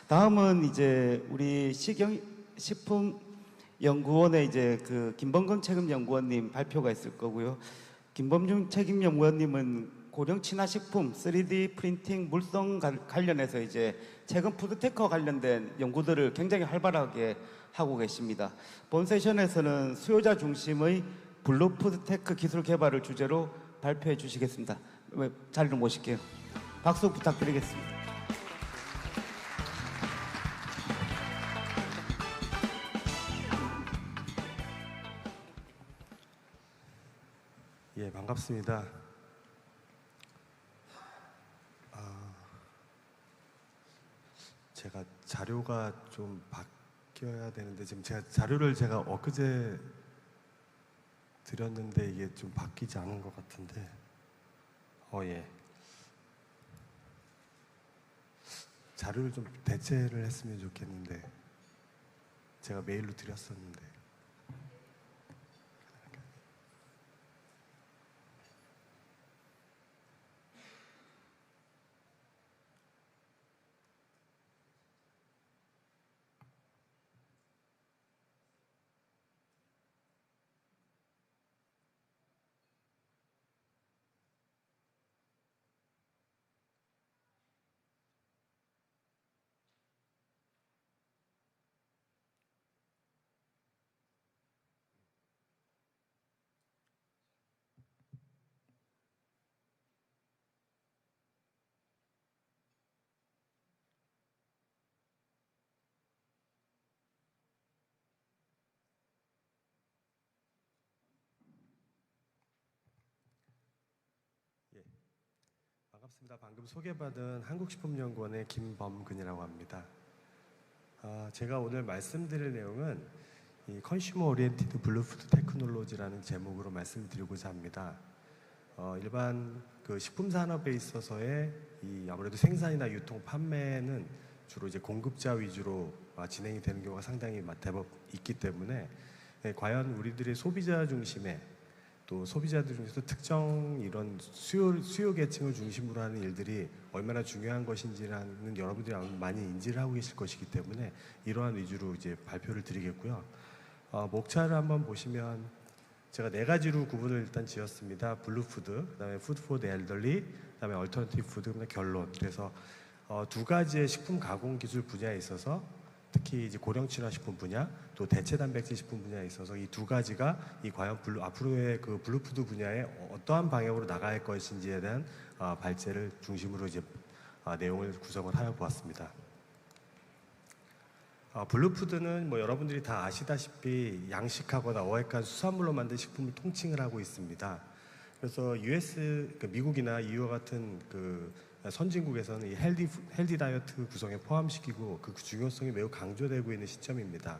다음은 이제 우리 식품연구원의 이제 그 김범근 책임연구원님 발표가 있을 거고요. 김범중 책임연구원님은 고령 친화식품 3D 프린팅 물성 관련해서 이제 최근 푸드테크와 관련된 연구들을 굉장히 활발하게 하고 계십니다. 본 세션에서는 수요자 중심의 블루 푸드테크 기술 개발을 주제로 발표해 주시겠습니다. 자리로 모실게요. 박수 부탁드리겠습니다. 예, 반갑습니다. 제가 자료가 좀 바뀌어야 되는데 지금 자료를 제가 엊그제 드렸는데 이게 좀 바뀌지 않은 것 같은데 예. 자료를 좀 대체를 했으면 좋겠는데 제가 메일로 드렸었는데 예. 반갑습니다. 방금 소개받은 한국식품연구원의 김범근이라고 합니다. 제가 오늘 말씀드릴 내용은 이 컨슈머 오리엔티드 블루푸드 테크놀로지라는 제목으로 말씀드리고자 합니다. 일반 그 식품 산업에 있어서의 이 아무래도 생산이나 유통, 판매는 주로 이제 공급자 위주로 진행이 되는 경우가 상당히 대법 있기 때문에 과연 우리들의 소비자 중심의 또 소비자들 중에서 특정 이런 수요 계층을 중심으로 하는 일들이 얼마나 중요한 것인지라는 여러분들이 아마 많이 인지를 하고 계실 것이기 때문에 이러한 위주로 이제 발표를 드리겠고요. 목차를 한번 보시면 제가 4가지로 구분을 일단 지었습니다. 블루푸드, 그다음에 푸드 포 엘더리, 그다음에 얼터너티브 푸드, 그다음에 결론. 그래서 2가지의 식품 가공 기술 분야에 있어서 특히 이제 고령 친화식품 분야, 또 대체 단백질 식품 분야에 있어서 이 2가지가 이 과연 앞으로의 그 블루푸드 분야에 어떠한 방향으로 나갈 것인지에 대한 발제를 중심으로 이제 내용을 구성을 하여 보았습니다. 블루푸드는 뭐 여러분들이 다 아시다시피 양식하거나 어획한 수산물로 만든 식품을 통칭을 하고 있습니다. 그래서 미국이나 EU와 같은 그 선진국에서는 이 헬디 다이어트 구성에 포함시키고 그 중요성이 매우 강조되고 있는 시점입니다.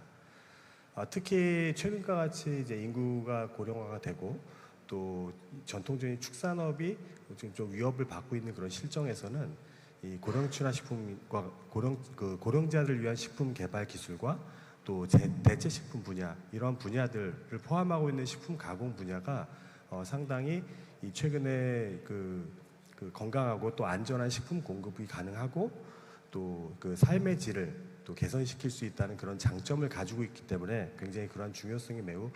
특히 최근과 같이 이제 인구가 고령화가 되고 또 전통적인 축산업이 좀 위협을 받고 있는 그런 실정에서는 이 고령 친화식품과 고령자를 위한 식품 개발 기술과 또 대체 식품 분야 이런 분야들을 포함하고 있는 식품 가공 분야가 상당히 이 최근에 그 건강하고 또 안전한 식품 공급이 가능하고 또 그 삶의 질을 또 개선시킬 수 있다는 그런 장점을 가지고 있기 때문에 굉장히 그러한 중요성이 매우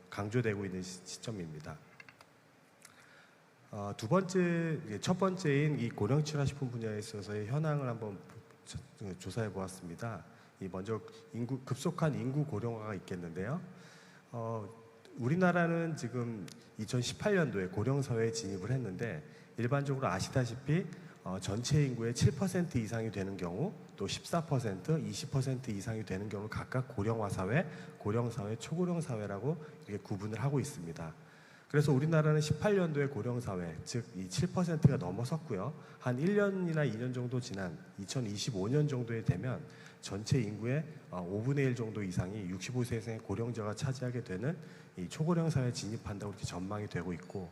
강조되고 있는 시점입니다. 첫 번째인 이 고령 친화식품 분야에 있어서의 현황을 한번 조사해 보았습니다. 먼저 급속한 인구 고령화가 있겠는데요. 우리나라는 지금 2018년도에 고령사회에 진입을 했는데 일반적으로 아시다시피 전체 인구의 7% 이상이 되는 경우 또 14%, 20% 이상이 되는 경우 각각 고령화 사회, 고령사회, 초고령사회라고 이렇게 구분을 하고 있습니다. 그래서 우리나라는 18년도에 고령사회, 즉 이 7%가 넘어섰고요. 한 1년이나 2년 정도 지난 2025년 정도에 되면 전체 인구의 5분의 1 정도 이상이 65세 이상의 고령자가 차지하게 되는 이 초고령사회에 진입한다고 이렇게 전망이 되고 있고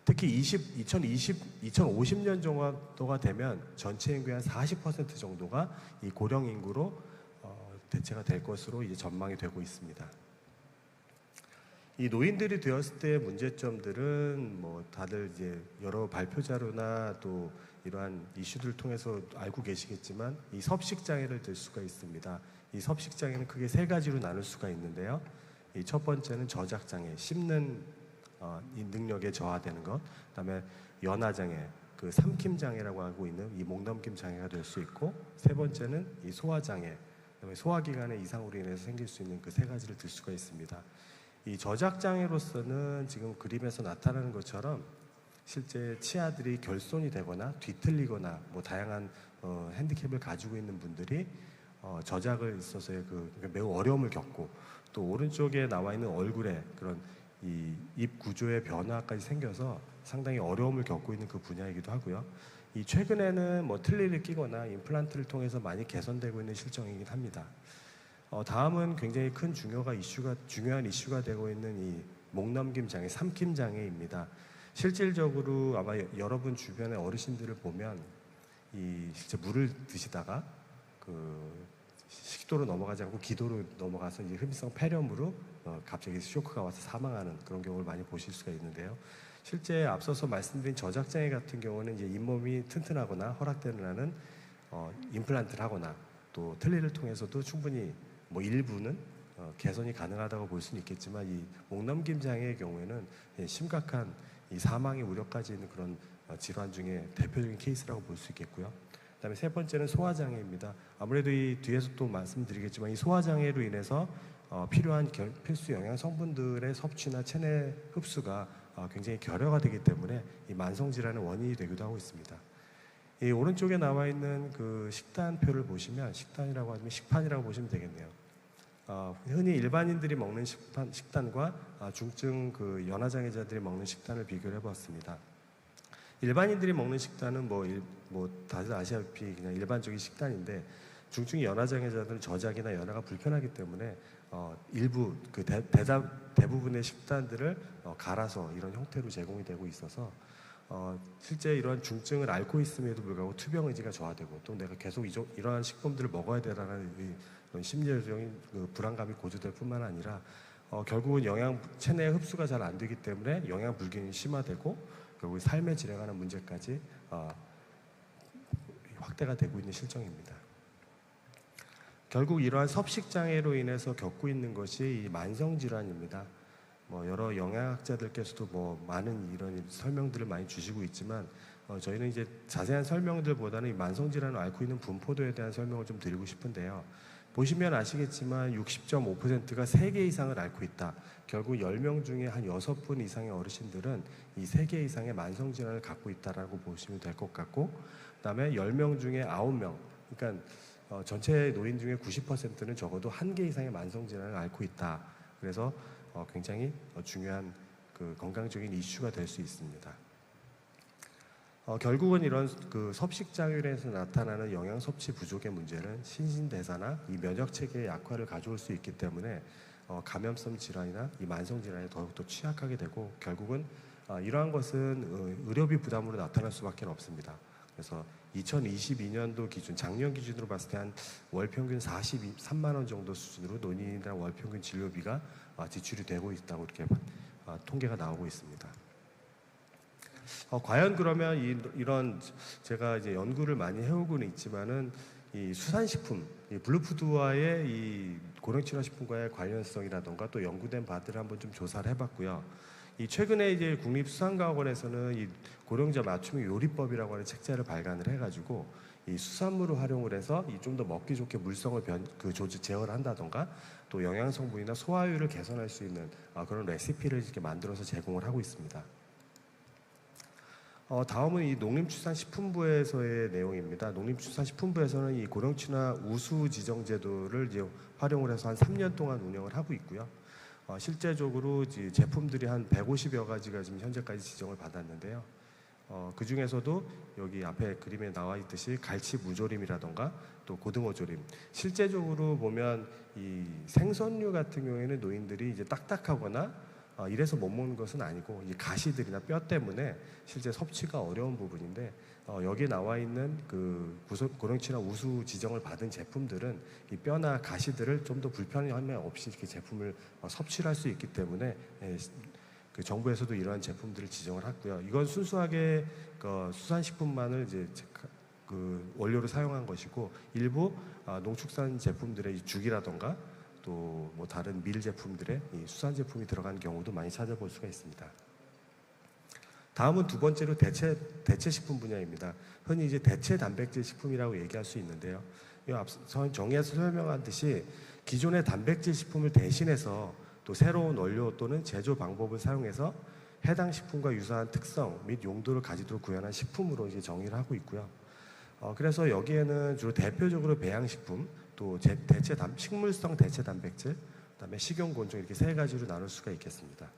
특히 2050년 정도가 되면 전체 인구의 한 40% 정도가 이 고령 인구로 대체가 될 것으로 이제 전망이 되고 있습니다. 이 노인들이 되었을 때의 문제점들은 뭐 다들 이제 여러 발표 자료나 또 이러한 이슈들을 통해서 알고 계시겠지만 이 섭식 장애를 들 수가 있습니다. 이 섭식 장애는 크게 세 가지로 나눌 수가 있는데요. 이 첫 번째는 저작 장애, 씹는 이 능력에 저하되는 것, 그다음에 연화 장애, 그 삼킴 장애라고 하고 있는 이 목넘김 장애가 될 수 있고, 세 번째는 이 소화 장애, 그다음에 소화기관의 이상으로 인해서 생길 수 있는 그 세 가지를 들 수가 있습니다. 이 저작 장애로서는 지금 그림에서 나타나는 것처럼 실제 치아들이 결손이 되거나 뒤틀리거나 뭐 다양한 핸디캡을 가지고 있는 분들이 저작을 있어서의 그러니까 매우 어려움을 겪고, 또 오른쪽에 나와 있는 얼굴에 그런 이 입 구조의 변화까지 생겨서 상당히 어려움을 겪고 있는 그 분야이기도 하고요. 이 최근에는 뭐 틀니를 끼거나 임플란트를 통해서 많이 개선되고 있는 실정이긴 합니다. 다음은 굉장히 큰 중요한 이슈가 되고 있는 이 목넘김 장애, 삼킴 장애입니다. 실질적으로 아마 여러분 주변의 어르신들을 보면 이 실제 물을 드시다가 그 식도로 넘어가지 않고 기도로 넘어가서 이제 흡입성 폐렴으로 갑자기 쇼크가 와서 사망하는 그런 경우를 많이 보실 수가 있는데요. 실제 앞서서 말씀드린 저작장애 같은 경우는 이제 잇몸이 튼튼하거나 허락되는 한은 임플란트를 하거나 또 틀니를 통해서도 충분히 뭐 일부는 개선이 가능하다고 볼 수는 있겠지만, 이 목넘김 장애의 경우에는 심각한 이 사망의 우려까지 있는 그런 질환 중에 대표적인 케이스라고 볼 수 있겠고요. 그다음에 세 번째는 소화 장애입니다. 아무래도 이 뒤에서 또 말씀드리겠지만 이 소화 장애로 인해서 필요한 필수 영양 성분들의 섭취나 체내 흡수가 굉장히 결여가 되기 때문에 이 만성 질환의 원인이 되기도 하고 있습니다. 이 오른쪽에 나와 있는 그 식단표를 보시면, 식단이라고 하면 식판이라고 보시면 되겠네요. 흔히 일반인들이 먹는 식단과 중증 그 연화장애자들이 먹는 식단을 비교를 해봤습니다. 일반인들이 먹는 식단은 뭐 다들 아시다시피 그냥 일반적인 식단인데, 중증 연화장애자들은 저작이나 연화가 불편하기 때문에 일부 그 대부분의 식단들을 갈아서 이런 형태로 제공이 되고 있어서 실제 이러한 중증을 앓고 있음에도 불구하고 투병 의지가 저하되고, 또 내가 계속 이러한 식품들을 먹어야 되라는 이런 심리적인 그 불안감이 고조될 뿐만 아니라 결국은 체내 흡수가 잘 안 되기 때문에 영양 불균형이 심화되고 결국 삶의 질에 관한 문제까지 확대가 되고 있는 실정입니다. 결국 이러한 섭식 장애로 인해서 겪고 있는 것이 이 만성 질환입니다. 뭐 여러 영양학자들께서도 뭐 많은 이런 설명들을 많이 주시고 있지만 저희는 이제 자세한 설명들보다는 이 만성 질환을 앓고 있는 분포도에 대한 설명을 좀 드리고 싶은데요. 보시면 아시겠지만 60.5%가 3개 이상을 앓고 있다. 결국 10명 중에 한 6분 이상의 어르신들은 이 3개 이상의 만성 질환을 갖고 있다라고 보시면 될 것 같고, 그다음에 10명 중에 9명, 그러니까 전체 노인 중에 90%는 적어도 1개 이상의 만성 질환을 앓고 있다. 그래서 굉장히 중요한 그 건강적인 이슈가 될 수 있습니다. 결국은 이런 그 섭식 장애로 해서 나타나는 영양 섭취 부족의 문제는 신진대사나 이 면역 체계의 약화를 가져올 수 있기 때문에 감염성 질환이나 이 만성 질환에 더욱더 취약하게 되고, 결국은 이러한 것은 의료비 부담으로 나타날 수밖에 없습니다. 그래서 2022년도 기준, 작년 기준으로 봤을 때 한 월 평균 43만 원 정도 수준으로 노인이랑 월 평균 진료비가 지출이 되고 있다고 이렇게 통계가 나오고 있습니다. 과연 그러면 이런 제가 이제 연구를 많이 해오고는 있지만은 이 수산식품, 이 블루푸드와의 이 고령친화식품과의 관련성이라던가 또 연구된 바들을 한번 좀 조사를 해봤고요. 이 최근에 이제 국립수산과학원에서는 이 고령자 맞춤 요리법이라고 하는 책자를 발간을 해가지고 이 수산물을 활용을 해서 이 좀 더 먹기 좋게 물성을 제어를 한다던가 또 영양 성분이나 소화율을 개선할 수 있는 그런 레시피를 이렇게 만들어서 제공을 하고 있습니다. 다음은 이 농림축산식품부에서의 내용입니다. 농림축산식품부에서는 이 고령친화 우수 지정 제도를 이제 활용을 해서 한 3년 동안 운영을 하고 있고요. 실제적으로 이제 제품들이 한 150여 가지가 지금 현재까지 지정을 받았는데요. 그 중에서도 여기 앞에 그림에 나와 있듯이 갈치 무조림이라던가 또 고등어 조림. 실제적으로 보면 이 생선류 같은 경우에는 노인들이 이제 딱딱하거나 이래서 못 먹는 것은 아니고 이 가시들이나 뼈 때문에 실제 섭취가 어려운 부분인데 여기에 나와 있는 그 고령치나 우수 지정을 받은 제품들은 이 뼈나 가시들을 좀 더 불편함이 없이 이렇게 제품을 섭취를 할 수 있기 때문에 그 정부에서도 이러한 제품들을 지정을 했고요. 이건 순수하게 그 수산식품만을 이제 그 원료로 사용한 것이고 일부 농축산 제품들의 이 죽이라던가 또 뭐 다른 밀 제품들의 이 수산 제품이 들어간 경우도 많이 찾아볼 수가 있습니다. 다음은 두 번째로 대체 식품 분야입니다. 흔히 이제 대체 단백질 식품이라고 얘기할 수 있는데요. 앞서 정의해서 설명한 듯이 기존의 단백질 식품을 대신해서 또 새로운 원료 또는 제조 방법을 사용해서 해당 식품과 유사한 특성 및 용도를 가지도록 구현한 식품으로 이제 정의를 하고 있고요. 그래서 여기에는 주로 대표적으로 배양식품, 또 식물성 대체 단백질, 그다음에 식용곤충 이렇게 세 가지로 나눌 수가 있겠습니다.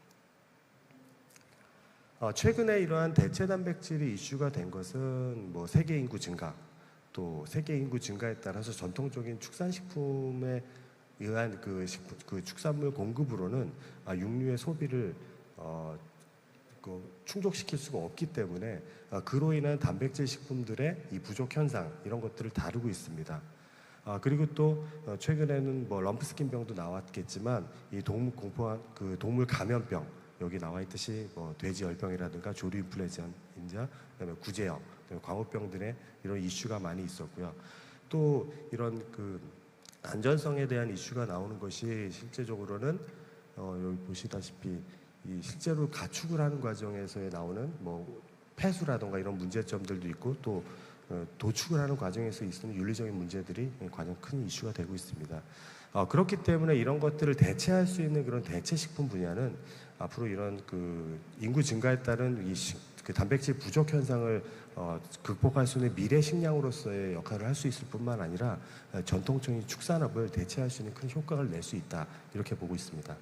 최근에 이러한 대체 단백질이 이슈가 된 것은 뭐 세계 인구 증가, 또 세계 인구 증가에 따라서 전통적인 축산식품에 의한 그 축산물 공급으로는 육류의 소비를 충족시킬 수가 없기 때문에 그로 인한 단백질 식품들의 이 부족 현상 이런 것들을 다루고 있습니다. 그리고 또 최근에는 뭐 럼프스킨병도 나왔겠지만 이 동물 감염병 여기 나와 있듯이 뭐 돼지 열병이라든가 조류 인플루엔자, 그다음에 구제염, 그다음에 광우병들의 이런 이슈가 많이 있었고요. 또 이런 그 안전성에 대한 이슈가 나오는 것이 실제적으로는 여기 보시다시피 이 실제로 가축을 하는 과정에서 나오는 뭐 폐수라든가 이런 문제점들도 있고 또 도축을 하는 과정에서 있는 윤리적인 문제들이 가장 큰 이슈가 되고 있습니다. 그렇기 때문에 이런 것들을 대체할 수 있는 그런 대체 식품 분야는 앞으로 이런 그 인구 증가에 따른 그 단백질 부족 현상을 극복할 수 있는 미래 식량으로서의 역할을 할 수 있을 뿐만 아니라 전통적인 축산업을 대체할 수 있는 큰 효과를 낼 수 있다 이렇게 보고 있습니다.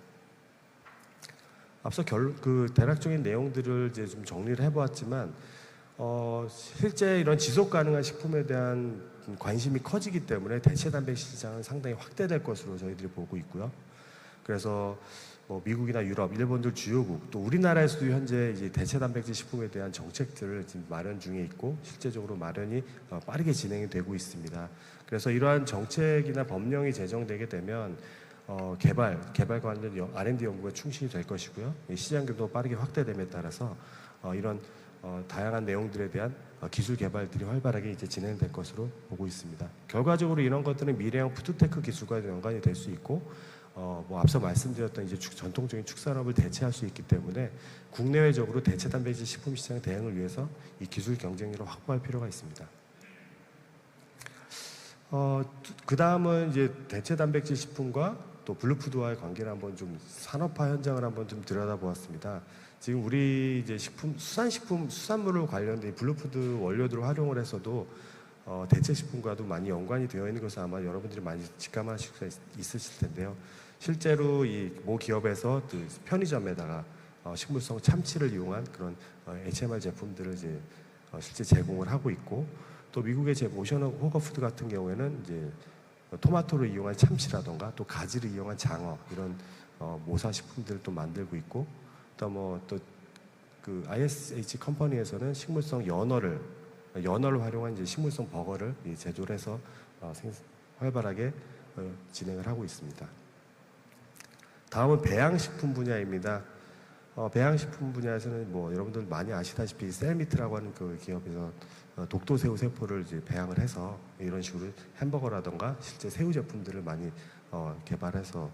앞서 그 대략적인 내용들을 이제 좀 정리를 해보았지만 실제 이런 지속 가능한 식품에 대한 관심이 커지기 때문에 대체 단백질 시장은 상당히 확대될 것으로 저희들이 보고 있고요. 그래서 뭐 미국이나 유럽, 일본 등 주요국 또 우리나라에서도 현재 이제 대체 단백질 식품에 대한 정책들을 지금 마련 중에 있고 실제적으로 마련이 빠르게 진행이 되고 있습니다. 그래서 이러한 정책이나 법령이 제정되게 되면 개발 관련 R&D 연구가 충실히 될 것이고요. 시장 규모도 빠르게 확대됨에 따라서 이런 다양한 내용들에 대한 기술 개발들이 활발하게 이제 진행될 것으로 보고 있습니다. 결과적으로 이런 것들은 미래형 푸드테크 기술과 연관이 될 수 있고, 뭐 앞서 말씀드렸던 이제 전통적인 축산업을 대체할 수 있기 때문에 국내외적으로 대체 단백질 식품 시장 대응을 위해서 이 기술 경쟁력을 확보할 필요가 있습니다. 그 다음은 이제 대체 단백질 식품과 또 블루푸드와의 관계를 한번 좀 산업화 현장을 한번 좀 들여다보았습니다. 지금 우리 이제 수산물을 관련된 블루푸드 원료들을 활용을 해서도 대체 식품과도 많이 연관이 되어 있는 것을 아마 여러분들이 많이 직감하실 수 있으실 텐데요. 실제로 이 모 기업에서 그 편의점에다가 식물성 참치를 이용한 그런 HMR 제품들을 이제 실제 제공을 하고 있고, 또 미국의 오션 호거푸드 같은 경우에는 이제 토마토를 이용한 참치라던가 또 가지를 이용한 장어 이런 모사 식품들을 또 만들고 있고, 또 그 ISH 컴퍼니에서는 식물성 연어를 활용한 이제 식물성 버거를 제조를 해서 활발하게 진행을 하고 있습니다. 다음은 배양식품 분야입니다. 배양식품 분야에서는 뭐 여러분들 많이 아시다시피 셀미트라고 하는 그 기업에서 독도새우 세포를 이제 배양을 해서 이런 식으로 햄버거라던가 실제 새우 제품들을 많이 개발해서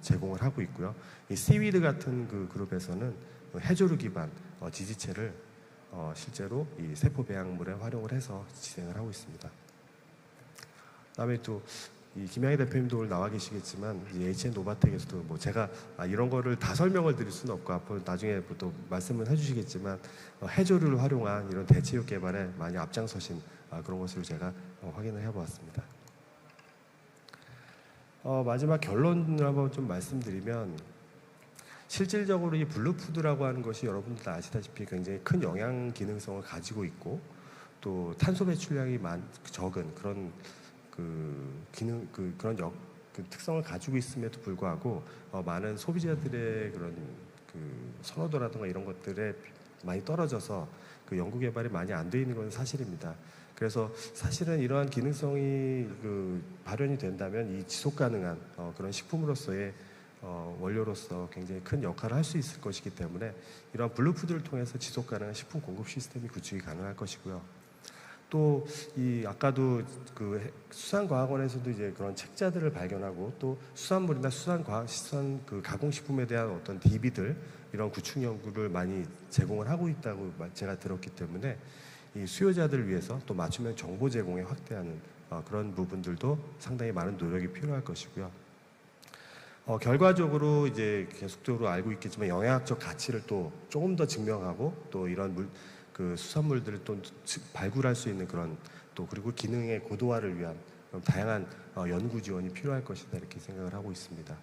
제공을 하고 있고요. 이 시위드 같은 그 그룹에서는 해조류 기반 지지체를 실제로 이 세포 배양물에 활용을 해서 진행을 하고 있습니다. 그다음에 또 이 김양희 대표님도 오늘 나와 계시겠지만 이 HN 노바텍에서도 뭐 제가 이런 거를 다 설명을 드릴 수는 없고 앞으로 나중에 또 말씀을 해주시겠지만 해조류를 활용한 이런 대체육 개발에 많이 앞장서신 그런 것을 제가 확인을 해보았습니다. 마지막 결론을 한번 좀 말씀드리면, 실질적으로 이 블루푸드라고 하는 것이 여러분들 다 아시다시피 굉장히 큰 영양 기능성을 가지고 있고 또 탄소 배출량이 적은 그런 그 특성을 가지고 있음에도 불구하고 많은 소비자들의 그런 그 선호도라든가 이런 것들에 많이 떨어져서 그 연구 개발이 많이 안 돼 있는 건 사실입니다. 그래서 사실은 이러한 기능성이 그 발현이 된다면 이 지속 가능한 그런 식품으로서의 원료로서 굉장히 큰 역할을 할 수 있을 것이기 때문에 이러한 블루푸드를 통해서 지속 가능한 식품 공급 시스템이 구축이 가능할 것이고요. 또 이 아까도 그 수산과학원에서도 이제 그런 책자들을 발견하고 또 수산물이나 수산 그 가공식품에 대한 어떤 DB들 이런 구축 연구를 많이 제공을 하고 있다고 제가 들었기 때문에 이 수요자들을 위해서 또 맞춤형 정보 제공에 확대하는 그런 부분들도 상당히 많은 노력이 필요할 것이고요. 결과적으로 이제 계속적으로 알고 있겠지만 영양학적 가치를 또 조금 더 증명하고 또 이런 그 수산물들을 또 발굴할 수 있는 그런 또 그리고 기능의 고도화를 위한 다양한 연구 지원이 필요할 것이다 이렇게 생각을 하고 있습니다.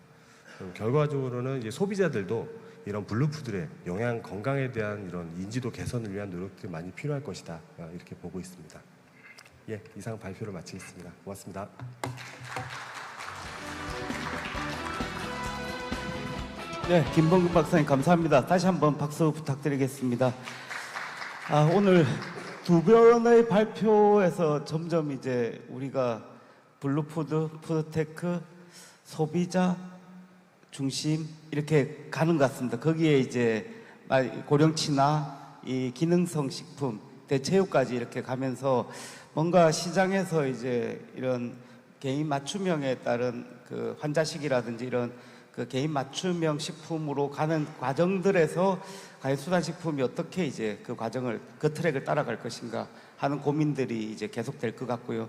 결과적으로는 이제 소비자들도 이런 블루푸드의 영양 건강에 대한 이런 인지도 개선을 위한 노력들이 많이 필요할 것이다 이렇게 보고 있습니다. 예, 이상 발표를 마치겠습니다. 고맙습니다. 네, 김범근 박사님 감사합니다. 다시 한번 박수 부탁드리겠습니다. 오늘 두 번의 발표에서 점점 이제 우리가 블루푸드, 푸드테크, 소비자 중심 이렇게 가는 것 같습니다. 거기에 이제 고령친화, 이 기능성 식품, 대체육까지 이렇게 가면서 뭔가 시장에서 이제 이런 개인 맞춤형에 따른 그 환자식이라든지 이런 그 개인 맞춤형 식품으로 가는 과정들에서 과연 수산식품이 어떻게 이제 그 과정을 그 트랙을 따라갈 것인가 하는 고민들이 이제 계속될 것 같고요.